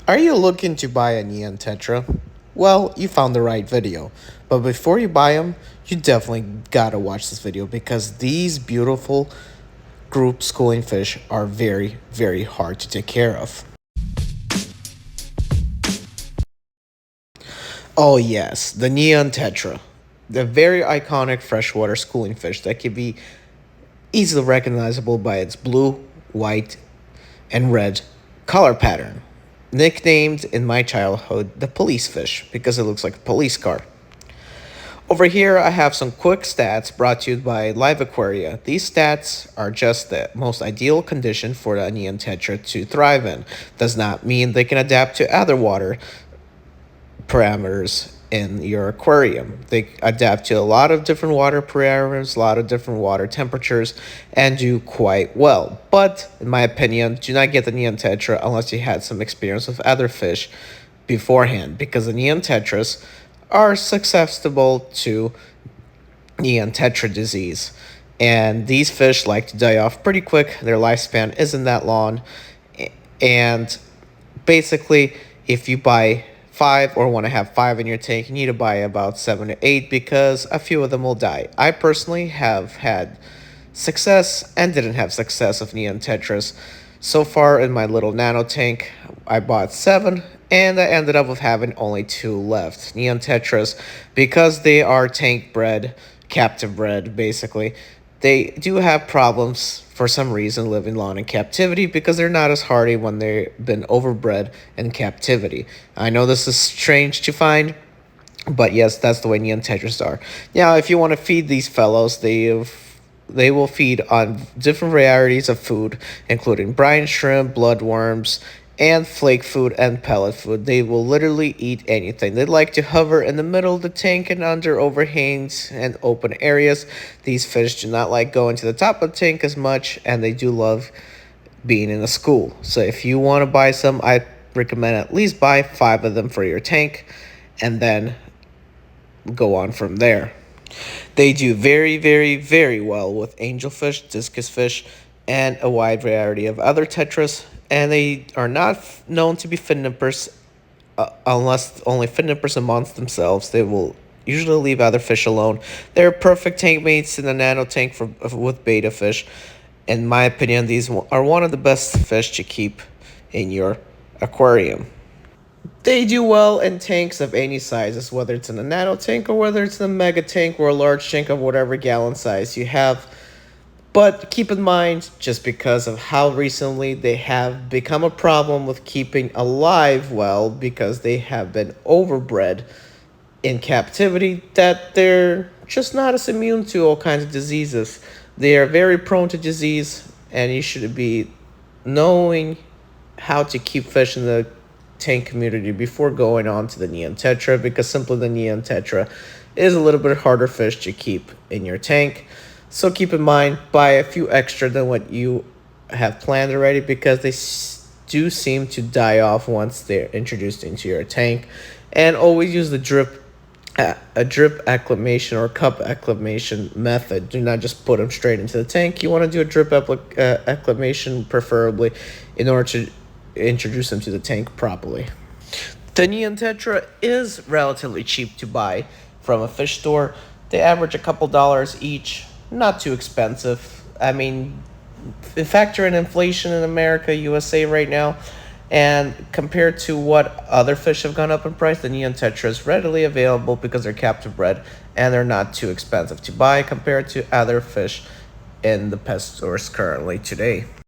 Are you looking to buy a Neon Tetra? Well, you found the right video. But before you buy them, you definitely gotta watch this video because these beautiful group schooling fish are very, very hard to take care of. Oh yes, the Neon Tetra. The very iconic freshwater schooling fish that can be easily recognizable by its blue, white, and red color pattern. Nicknamed in my childhood the police fish because it looks like a police car. Over here, I have some quick stats brought to you by Live Aquaria. These stats are just the most ideal condition for the Neon Tetra to thrive in. Does not mean they can adapt to other water parameters in your aquarium. They adapt to a lot of different water parameters, a lot of different water temperatures, and do quite well. But in my opinion, do not get the Neon Tetra unless you had some experience with other fish beforehand, because the Neon Tetras are susceptible to Neon Tetra disease. And these fish like to die off pretty quick. Their lifespan isn't that long. And basically, if you buy 5 or want to have 5 in your tank, you need to buy about 7 to 8 because a few of them will die. I personally have had success and didn't have success with Neon Tetras. So far in my little nano tank, I bought 7 and I ended up with having only 2 left. Neon Tetras, because they are tank bred, captive bred basically, they do have problems for some reason living long in captivity because they're not as hardy when they've been overbred in captivity. I know this is strange to find, but yes, that's the way Neon Tetras are. Now, if you want to feed these fellows, they will feed on different varieties of food, including brine shrimp, bloodworms, and flake food and pellet food. They will literally eat anything. They like to hover in the middle of the tank and under overhangs and open areas. These fish do not like going to the top of the tank as much, and they do love being in a school. So if you want to buy some, I recommend at least buy 5 of them for your tank and then go on from there. They do very, very, very well with angelfish, discus fish, and a wide variety of other tetras, and they are not known to be fin nippers unless only fin nippers amongst themselves. They will usually leave other fish alone. They're perfect tank mates in the nano tank with beta fish. In my opinion, these are one of the best fish to keep in your aquarium. They do well in tanks of any sizes, whether it's in a nano tank or whether it's in a mega tank or a large tank of whatever gallon size you have. But keep in mind, just because of how recently they have become a problem with keeping alive well because they have been overbred in captivity, that they're just not as immune to all kinds of diseases. They are very prone to disease, and you should be knowing how to keep fish in the tank community before going on to the Neon Tetra, because simply the Neon Tetra is a little bit harder fish to keep in your tank. So keep in mind, buy a few extra than what you have planned already, because they do seem to die off once they're introduced into your tank. And always use the drip acclimation or cup acclimation method. Do not just put them straight into the tank. You want to do a drip acclimation preferably in order to introduce them to the tank properly. The Neon Tetra is relatively cheap to buy from a fish store. They average a couple dollars each. Not too expensive. I mean, factor in inflation in America, USA right now, and compared to what other fish have gone up in price, the Neon Tetra is readily available because they're captive bred and they're not too expensive to buy compared to other fish in the pet stores currently today.